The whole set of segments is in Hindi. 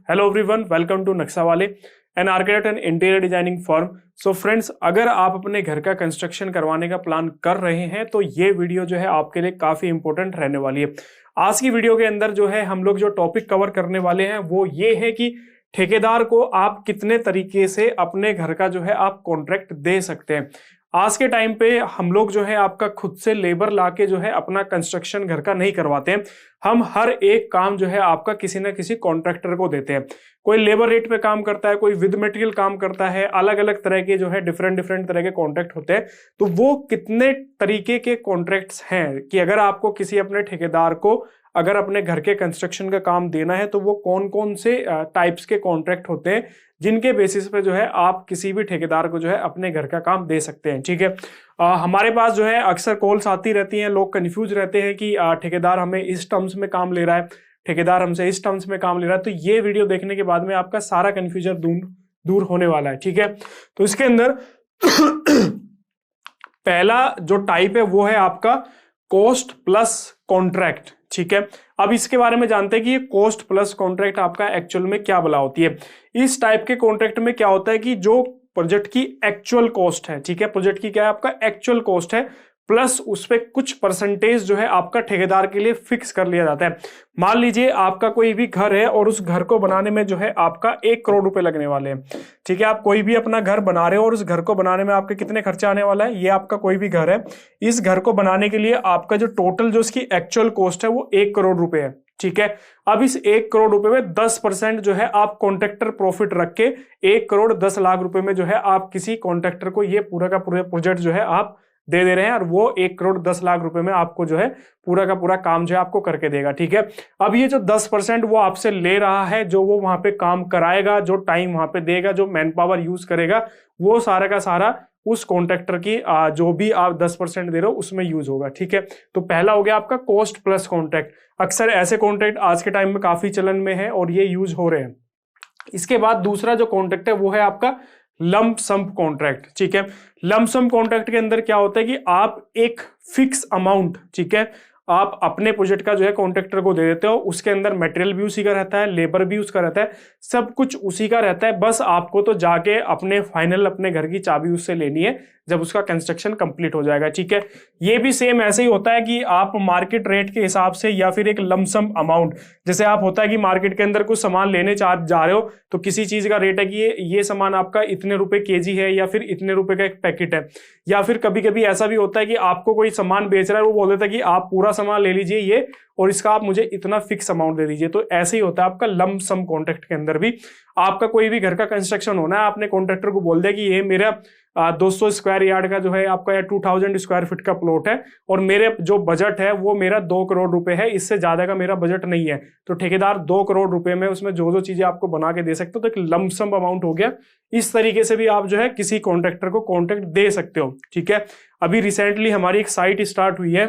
हेलो एवरीवन, वेलकम टू नक्शा वाले, an architect and interior designing firm. So friends, अगर आप अपने घर का कंस्ट्रक्शन करवाने का प्लान कर रहे हैं तो ये वीडियो जो है आपके लिए काफी इंपॉर्टेंट रहने वाली है। आज की वीडियो के अंदर जो है हम लोग जो टॉपिक कवर करने वाले हैं वो ये है कि ठेकेदार को आप कितने तरीके से अपने घर का जो है आप कॉन्ट्रैक्ट दे सकते हैं। आज के टाइम पे हम लोग जो है आपका खुद से लेबर लाके जो है अपना कंस्ट्रक्शन घर का नहीं करवाते हैं। हम हर एक काम जो है आपका किसी ना किसी कॉन्ट्रैक्टर को देते हैं। कोई लेबर रेट पे काम करता है, कोई विद मटेरियल काम करता है, अलग अलग तरह के जो है डिफरेंट तरह के कॉन्ट्रैक्ट होते हैं। तो वो कितने तरीके के कॉन्ट्रैक्ट्स हैं कि अगर आपको किसी अपने ठेकेदार को अगर अपने घर के कंस्ट्रक्शन का काम देना है तो वो कौन कौन से टाइप्स के कॉन्ट्रैक्ट होते हैं जिनके बेसिस पे जो है आप किसी भी ठेकेदार को जो है अपने घर का काम दे सकते हैं। ठीक है, हमारे पास जो है अक्सर कॉल्स आती रहती हैं, लोग कंफ्यूज रहते हैं कि ठेकेदार हमें इस टर्म्स में काम ले रहा है, ठेकेदार हमसे इस टर्म्स में काम ले रहा है। तो ये वीडियो देखने के बाद में आपका सारा कंफ्यूजन दूर होने वाला है। ठीक है, तो इसके अंदर पहला जो टाइप है वो है आपका कॉस्ट प्लस कॉन्ट्रैक्ट। ठीक है, अब इसके बारे में जानते हैं कि ये कॉस्ट प्लस कॉन्ट्रैक्ट आपका एक्चुअल में क्या भला होती है। इस टाइप के कॉन्ट्रैक्ट में क्या होता है कि जो प्रोजेक्ट की एक्चुअल कॉस्ट है, ठीक है, प्रोजेक्ट की क्या है आपका एक्चुअल कॉस्ट है, प्लस उस पे कुछ परसेंटेज जो है आपका ठेकेदार के लिए फिक्स कर लिया जाता है। मान लीजिए आपका कोई भी घर है और उस घर को बनाने में जो है आपका 1 करोड़ रुपए लगने वाले हैं। ठीक है, आप कोई भी अपना घर बना रहे हो और उस घर को बनाने में आपके कितने खर्चा आने वाला है, ये आपका कोई भी घर है, इस घर को बनाने के लिए आपका जो टोटल जो इसकी एक्चुअल कॉस्ट है वो 1 करोड़ रुपए है। ठीक है, अब इस 1 करोड़ रुपए में 10% जो है आप कॉन्ट्रैक्टर प्रॉफिट रख के 1 करोड़ 10 लाख रुपए में जो है आप किसी कॉन्ट्रैक्टर को ये पूरा का पूरा प्रोजेक्ट जो है आप दे रहे हैं और वो 1 करोड़ 10 लाख रुपए में आपको जो है पूरा का पूरा काम जो है आपको करके देगा। ठीक है, अब ये जो 10% वो आपसे ले रहा है, जो वो वहां पे काम कराएगा, जो टाइम वहां पे देगा, जो मैन पावर यूज करेगा, वो सारा का सारा उस कॉन्ट्रैक्टर की जो भी आप 10% दे रहे हो उसमें यूज होगा। ठीक है, तो पहला हो गया आपका कॉस्ट प्लस कॉन्ट्रैक्ट। अक्सर ऐसे कॉन्ट्रैक्ट आज के टाइम में काफी चलन में है और ये यूज हो रहे हैं। इसके बाद दूसरा जो कॉन्ट्रैक्ट है वो है आपका लंप सम कॉन्ट्रैक्ट। ठीक है, लंप सम कॉन्ट्रैक्ट के अंदर क्या होता है कि आप एक फिक्स अमाउंट, ठीक है, आप अपने प्रोजेक्ट का जो है कॉन्ट्रैक्टर को दे देते हो। उसके अंदर मटेरियल भी उसी का रहता है, लेबर भी उसका रहता है, सब कुछ उसी का रहता है। बस आपको तो जाके अपने फाइनल अपने घर की चाबी उससे लेनी है जब उसका कंस्ट्रक्शन कंप्लीट हो जाएगा। ठीक है, ये भी सेम ऐसे ही होता है कि आप मार्केट रेट के हिसाब से या फिर एक लमसम अमाउंट, जैसे आप होता है कि मार्केट के अंदर कुछ सामान लेने जा रहे हो तो किसी चीज का रेट है कि ये सामान आपका इतने रुपए केजी है या फिर इतने रुपए का एक पैकेट है। या फिर कभी कभी ऐसा भी होता है कि आपको कोई सामान बेच रहा है, वो बोल देता है कि आप पूरा सामान ले लीजिए ये और इसका आप मुझे इतना फिक्स अमाउंट दे दीजिए। तो ऐसे ही होता है आपका लंप सम कॉन्ट्रैक्ट के अंदर भी। आपका कोई भी घर का कंस्ट्रक्शन होना है, आपने कॉन्ट्रैक्टर को बोल दिया कि ये मेरा 200 स्क्वायर यार्ड का जो है आपका या 2000 स्क्वायर फीट का प्लॉट है और मेरे जो बजट है वो मेरा 2 करोड़ रुपए है, इससे ज्यादा का मेरा बजट नहीं है। तो ठेकेदार 2 करोड़ रुपए में उसमें जो चीजें आपको बना के दे सकते हो, तो एक लंप सम अमाउंट हो गया। इस तरीके से भी आप जो है किसी कॉन्ट्रैक्टर को कॉन्ट्रैक्ट दे सकते हो। ठीक है, अभी रिसेंटली हमारी एक साइट स्टार्ट हुई है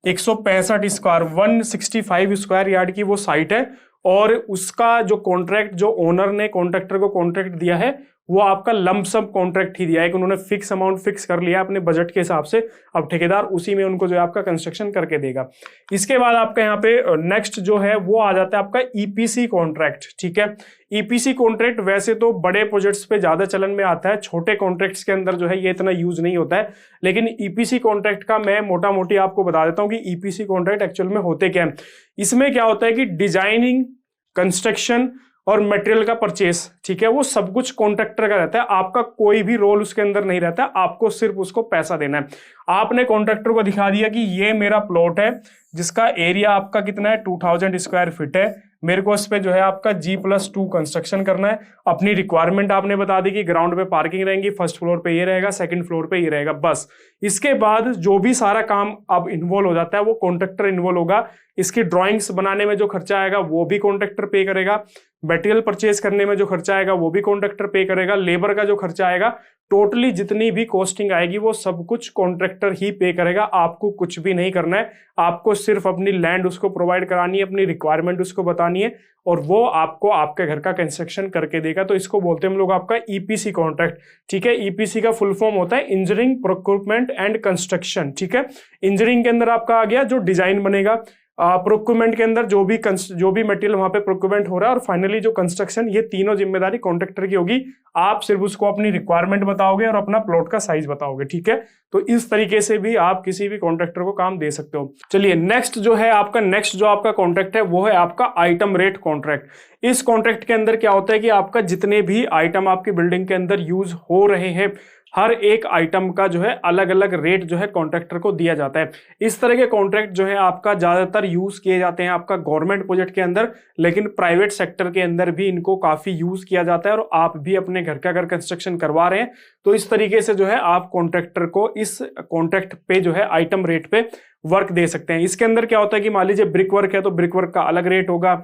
165 स्क्वायर 165 स्क्वायर यार्ड की वो साइट है और उसका जो कॉन्ट्रैक्ट जो ओनर ने कॉन्ट्रैक्टर को कॉन्ट्रैक्ट दिया है वो आपका लंप सम कॉन्ट्रैक्ट ही दिया है कि उन्होंने फिक्स अमाउंट फिक्स कर लिया अपने बजट के हिसाब से। अब ठेकेदार उसी में उनको जो है आपका कंस्ट्रक्शन करके देगा। इसके बाद आपका यहाँ पे नेक्स्ट जो है वो आ जाता है आपका ईपीसी कॉन्ट्रैक्ट। ठीक है, ईपीसी कॉन्ट्रैक्ट वैसे तो बड़े प्रोजेक्ट्स पे ज्यादा चलन में आता है, छोटे कॉन्ट्रैक्ट्स के अंदर जो है ये इतना यूज नहीं होता है। लेकिन ईपीसी कॉन्ट्रैक्ट का मैं मोटा मोटी आपको बता देता हूँ कि ईपीसी कॉन्ट्रैक्ट एक्चुअल में होते क्या है। इसमें क्या होता है कि डिजाइनिंग, कंस्ट्रक्शन और मटेरियल का परचेस, ठीक है, वो सब कुछ कॉन्ट्रैक्टर का रहता है। आपका कोई भी रोल उसके अंदर नहीं रहता, आपको सिर्फ उसको पैसा देना है। आपने कॉन्ट्रैक्टर को दिखा दिया कि ये मेरा प्लॉट है जिसका एरिया आपका कितना है 2000 स्क्वायर फीट है, मेरे को इस पे जो है आपका G+2 कंस्ट्रक्शन करना है। अपनी रिक्वायरमेंट आपने बता दी कि ग्राउंड पे पार्किंग रहेंगी, फर्स्ट फ्लोर पे ये रहेगा, सेकंड फ्लोर पे ये रहेगा, बस। इसके बाद जो भी सारा काम अब इन्वॉल्व हो जाता है वो कॉन्ट्रैक्टर इन्वॉल्व होगा। इसकी ड्राइंग्स बनाने में जो खर्चा आएगा वो भी कॉन्ट्रैक्टर पे करेगा, मटेरियल परचेज करने में जो खर्चा आएगा वो भी कॉन्ट्रैक्टर पे करेगा, लेबर का जो खर्चा आएगा, टोटली जितनी भी कॉस्टिंग आएगी वो सब कुछ कॉन्ट्रैक्टर ही पे करेगा। आपको कुछ भी नहीं करना है, आपको सिर्फ अपनी लैंड उसको प्रोवाइड करानी है, अपनी रिक्वायरमेंट उसको बतानी है और वो आपको आपके घर का कंस्ट्रक्शन करके देगा। तो इसको बोलते हैं हम लोग आपका ईपीसी कॉन्ट्रैक्ट। ठीक है, ईपीसी का फुल फॉर्म होता है इंजीनियरिंग, प्रोक्योरमेंट एंड कंस्ट्रक्शन। ठीक है, इंजीनियरिंग के अंदर आपका आ गया जो डिजाइन बनेगा, प्रोक्यूरमेंट के अंदर जो भी मटेरियल वहां पे प्रोक्यूरमेंट हो रहा है, और फाइनली जो कंस्ट्रक्शन, ये तीनों जिम्मेदारी कॉन्ट्रैक्टर की होगी। आप सिर्फ उसको अपनी रिक्वायरमेंट बताओगे और अपना प्लॉट का साइज बताओगे, ठीक है। तो इस तरीके से भी आप किसी भी कॉन्ट्रैक्टर को काम दे सकते हो। चलिए नेक्स्ट जो आपका कॉन्ट्रैक्ट है वो है आपका आइटम रेट कॉन्ट्रैक्ट। इस कॉन्ट्रैक्ट के अंदर क्या होता है कि आपका जितने भी आइटम आपकी बिल्डिंग के अंदर यूज हो रहे हैं, हर एक आइटम का जो है अलग अलग रेट जो है कॉन्ट्रैक्टर को दिया जाता है। इस तरह के कॉन्ट्रैक्ट जो है आपका ज्यादातर यूज किए जाते हैं आपका गवर्नमेंट प्रोजेक्ट के अंदर, लेकिन प्राइवेट सेक्टर के अंदर भी इनको काफी यूज किया जाता है। और आप भी अपने घर का अगर कंस्ट्रक्शन करवा रहे हैं तो इस तरीके से जो है आप कॉन्ट्रैक्टर को इस कॉन्ट्रैक्ट पे जो है आइटम रेट पे वर्क दे सकते हैं। इसके अंदर क्या होता है कि मान लीजिए ब्रिक वर्क है तो ब्रिक वर्क का अलग रेट होगा,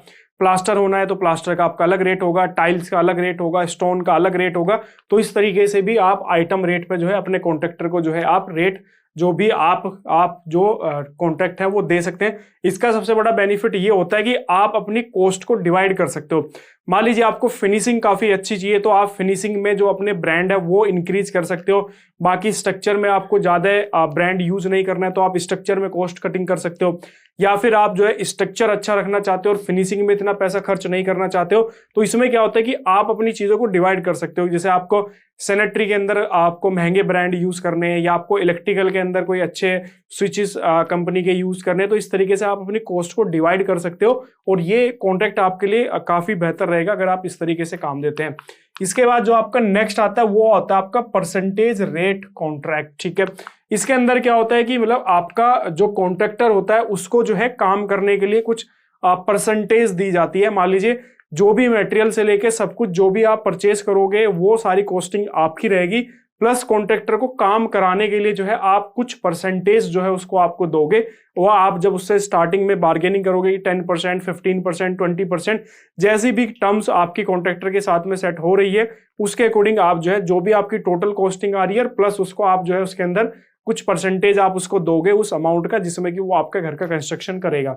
प्लास्टर होना है तो प्लास्टर का आपका अलग रेट होगा, टाइल्स का अलग रेट होगा, स्टोन का अलग रेट होगा। तो इस तरीके से भी आप आइटम रेट पे जो है अपने कॉन्ट्रैक्टर को जो है आप रेट जो भी आप जो कॉन्ट्रैक्ट है वो दे सकते हैं। इसका सबसे बड़ा बेनिफिट ये होता है कि आप अपनी कॉस्ट को डिवाइड कर सकते हो। मान लीजिए आपको फिनिशिंग काफी अच्छी चाहिए तो आप फिनिशिंग में जो अपने ब्रांड है वो इंक्रीज कर सकते हो। बाकी स्ट्रक्चर में आपको ज्यादा ब्रांड यूज नहीं करना है तो आप स्ट्रक्चर में कॉस्ट कटिंग कर सकते हो। या फिर आप जो है स्ट्रक्चर अच्छा रखना चाहते हो और फिनिशिंग में इतना पैसा खर्च नहीं करना चाहते हो, तो इसमें क्या होता है कि आप अपनी चीजों को डिवाइड कर सकते हो। जैसे आपको सैनिटरी के अंदर आपको महंगे ब्रांड यूज करने हैं, या आपको इलेक्ट्रिकल के अंदर कोई अच्छे स्विचेस कंपनी के यूज करने हैं, तो इस तरीके से आप अपनी कॉस्ट को डिवाइड कर सकते हो। और ये कॉन्ट्रैक्ट आपके लिए काफी बेहतर रहेगा अगर आप इस तरीके से काम देते हैं। इसके बाद जो आपका नेक्स्ट आता है वो होता है आपका परसेंटेज रेट कॉन्ट्रैक्ट, ठीक है। इसके अंदर क्या होता है कि मतलब आपका जो कॉन्ट्रैक्टर होता है उसको जो है काम करने के लिए कुछ परसेंटेज दी जाती है। मान लीजिए जो भी मटेरियल से लेके सब कुछ जो भी आप परचेज करोगे वो सारी कॉस्टिंग आपकी रहेगी, प्लस कॉन्ट्रैक्टर को काम कराने के लिए जो है आप कुछ परसेंटेज जो है उसको आपको दोगे। वो आप जब उससे स्टार्टिंग में बार्गेनिंग करोगे 10%, 15%, 20%, जैसी भी टर्म्स आपकी कॉन्ट्रैक्टर के साथ में सेट हो रही है उसके अकॉर्डिंग आप जो है जो भी आपकी टोटल कॉस्टिंग आ रही है प्लस उसको आप जो है उसके अंदर कुछ परसेंटेज आप उसको दोगे उस अमाउंट का जिसमें कि वो आपका घर का कंस्ट्रक्शन करेगा।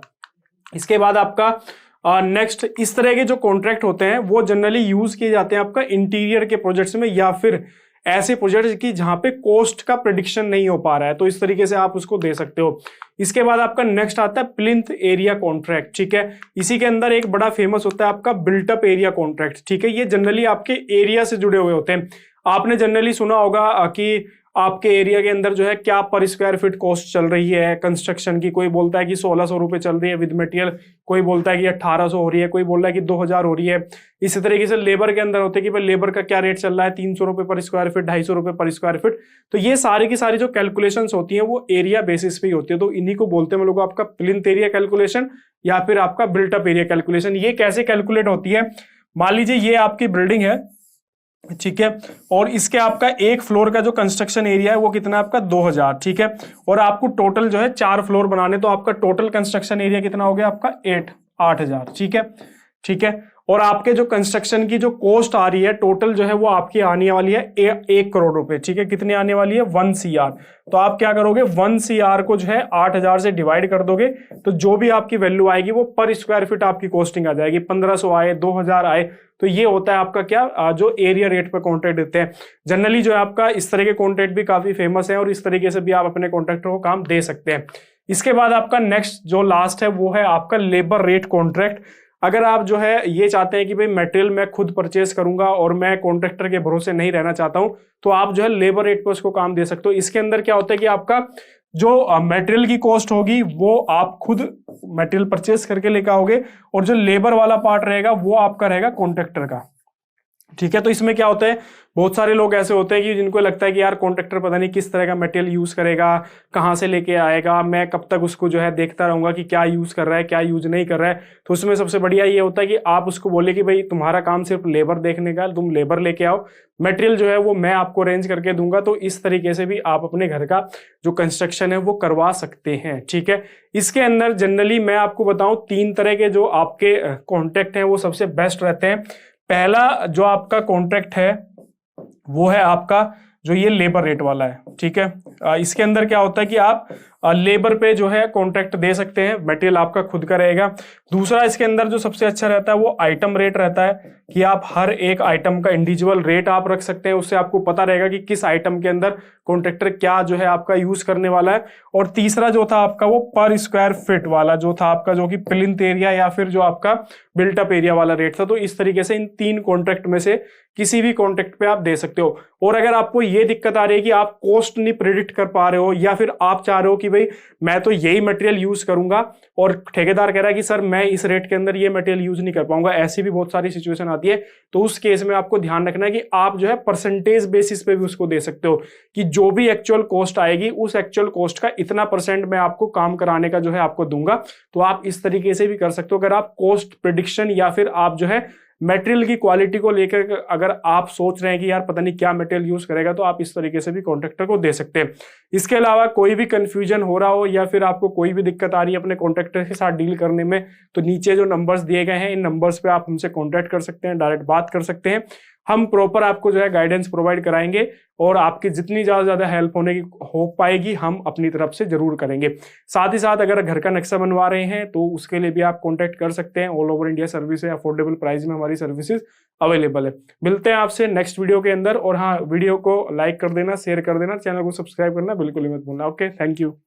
इसके बाद आपका नेक्स्ट इस तरह के जो कॉन्ट्रैक्ट होते हैं वो जनरली यूज किए जाते हैं आपका इंटीरियर के प्रोजेक्ट्स में, या फिर ऐसे प्रोजेक्ट्स की जहां पे कॉस्ट का प्रेडिक्शन नहीं हो पा रहा है, तो इस तरीके से आप उसको दे सकते हो। इसके बाद आपका नेक्स्ट आता है प्लिंथ एरिया कॉन्ट्रैक्ट, ठीक है। इसी के अंदर एक बड़ा फेमस होता है आपका बिल्टअप एरिया कॉन्ट्रैक्ट, ठीक है। ये जनरली आपके एरिया से जुड़े हुए होते हैं। आपने जनरली सुना होगा कि आपके एरिया के अंदर जो है क्या पर स्क्वायर फीट कॉस्ट चल रही है कंस्ट्रक्शन की। कोई बोलता है कि 1600 रुपए चल रही है विद मटेरियल, कोई बोलता है कि 1800 हो रही है, कोई बोल रहा है कि 2000 हो रही है। इसी तरीके से लेबर के अंदर होते हैं कि भाई लेबर का क्या रेट चल रहा है, 300 रुपए पर स्क्वायर फीट, 250 रुपए पर स्क्वायर फीट। तो ये सारी की सारी जो कैलकुलेशंस होती है वो एरिया बेसिस पे ही होती है। तो इन्हीं को बोलते हैं हम लोग आपका प्लिंथ एरिया कैलकुलेशन या फिर आपका बिल्टअप एरिया कैलकुलेशन। ये कैसे कैलकुलेट होती है, मान लीजिए ये आपकी बिल्डिंग है, ठीक है, और इसके आपका एक फ्लोर का जो कंस्ट्रक्शन एरिया है वो कितना है आपका 2000, ठीक है। और आपको टोटल जो है 4 फ्लोर बनाने, तो आपका टोटल कंस्ट्रक्शन एरिया कितना हो गया आपका 8000, ठीक है, ठीक है। और आपके जो कंस्ट्रक्शन की जो कॉस्ट आ रही है टोटल जो है वो आपकी आने वाली है 1 करोड़ रुपए, ठीक है। कितनी आने वाली है 1 CR। तो आप क्या करोगे 1 CR को जो है 8000 से डिवाइड कर दोगे, तो जो भी आपकी वैल्यू आएगी वो पर स्क्वायर फीट आपकी कॉस्टिंग आ जाएगी। 1500 आए, 2000 आए, तो ये होता है आपका क्या जो एरिया रेट पे कॉन्ट्रैक्ट देते हैं। जनरली जो है आपका इस तरह के कॉन्ट्रैक्ट भी काफी फेमस है और इस तरीके से भी आप अपने कॉन्ट्रैक्टर को काम दे सकते हैं। इसके बाद आपका नेक्स्ट जो लास्ट है वो है आपका लेबर रेट कॉन्ट्रैक्ट। अगर आप जो है ये चाहते हैं कि भाई मटेरियल मैं खुद परचेज करूंगा और मैं कॉन्ट्रैक्टर के भरोसे नहीं रहना चाहता हूं, तो आप जो है लेबर रेट पे उसको काम दे सकते हो। इसके अंदर क्या होता है कि आपका जो मटेरियल की कॉस्ट होगी वो आप खुद मटेरियल परचेज करके लेकर आओगे, और जो लेबर वाला पार्ट रहेगा वो आपका रहेगा कॉन्ट्रैक्टर का, ठीक है। तो इसमें क्या होता है, बहुत सारे लोग ऐसे होते हैं कि जिनको लगता है कि यार कॉन्ट्रैक्टर पता नहीं किस तरह का मटेरियल यूज करेगा, कहाँ से लेके आएगा, मैं कब तक उसको जो है देखता रहूंगा कि क्या यूज कर रहा है क्या यूज नहीं कर रहा है। तो उसमें सबसे बढ़िया ये होता है कि आप उसको बोले कि भाई तुम्हारा काम सिर्फ लेबर देखने का, तुम लेबर लेके आओ, मटेरियल जो है वो मैं आपको अरेंज करके दूंगा। तो इस तरीके से भी आप अपने घर का जो कंस्ट्रक्शन है वो करवा सकते हैं, ठीक है। इसके अंदर जनरली मैं आपको बताऊं 3 तरह के जो आपके कॉन्ट्रैक्ट हैं वो सबसे बेस्ट रहते हैं। पहला जो आपका कॉन्ट्रैक्ट है वो है आपका जो ये लेबर रेट वाला है, ठीक है। इसके अंदर क्या होता है कि आप लेबर पे जो है कॉन्ट्रैक्ट दे सकते हैं, मटेरियल आपका खुद का रहेगा। दूसरा इसके अंदर जो सबसे अच्छा रहता है वो आइटम रेट रहता है कि आप हर एक आइटम का इंडिविजुअल रेट आप रख सकते हैं, उससे आपको पता रहेगा कि किस आइटम के अंदर कॉन्ट्रैक्टर क्या जो है आपका यूज करने वाला है। और तीसरा जो था आपका वो पर स्क्वायर फीट वाला जो था आपका, जो कि प्लिंथ एरिया या फिर जो आपका बिल्टअप एरिया वाला रेट था। तो इस तरीके से इन 3 कॉन्ट्रैक्ट में से किसी भी कॉन्ट्रैक्ट पे आप दे सकते हो। और अगर आपको ये दिक्कत आ रही है कि आप कॉस्ट नहीं प्रिडिक्ट कर पा रहे हो, या फिर आप चाह रहे हो कि भाई मैं तो यही मटेरियल यूज करूंगा और ठेकेदार कह रहा है कि सर मैं इस रेट के अंदर ये मटेरियल यूज नहीं कर पाऊंगा, ऐसी भी बहुत सारी सिचुएशन आती है। तो उस केस में आपको ध्यान रखना है कि आप जो है परसेंटेज बेसिस पे भी उसको दे सकते हो कि जो भी एक्चुअल कॉस्ट आएगी उस एक्चुअल कॉस्ट का इतना परसेंट मैं आपको काम कराने का जो है आपको दूंगा। तो आप इस तरीके से भी कर सकते हो। अगर आप कॉस्ट प्रिडिक्शन या फिर आप जो है मटेरियल की क्वालिटी को लेकर अगर आप सोच रहे हैं कि यार पता नहीं क्या मटेरियल यूज करेगा, तो आप इस तरीके से भी कॉन्ट्रैक्टर को दे सकते हैं। इसके अलावा कोई भी कंफ्यूजन हो रहा हो या फिर आपको कोई भी दिक्कत आ रही है अपने कॉन्ट्रैक्टर के साथ डील करने में, तो नीचे जो नंबर्स दिए गए हैं इन नंबर्स पे आप हमसे कॉन्टैक्ट कर सकते हैं, डायरेक्ट बात कर सकते हैं। हम प्रॉपर आपको जो है गाइडेंस प्रोवाइड कराएंगे और आपकी जितनी ज्यादा हेल्प हो पाएगी हम अपनी तरफ से जरूर करेंगे। साथ ही साथ अगर घर का नक्शा बनवा रहे हैं तो उसके लिए भी आप कॉन्टैक्ट कर सकते हैं। ऑल ओवर इंडिया सर्विस है, अफोर्डेबल प्राइस में हमारी सर्विसेज अवेलेबल है। मिलते हैं आपसे नेक्स्ट वीडियो के अंदर। और हाँ, वीडियो को लाइक कर देना, शेयर कर देना, चैनल को सब्सक्राइब करना बिल्कुल ही मत भूलना। Okay, thank you.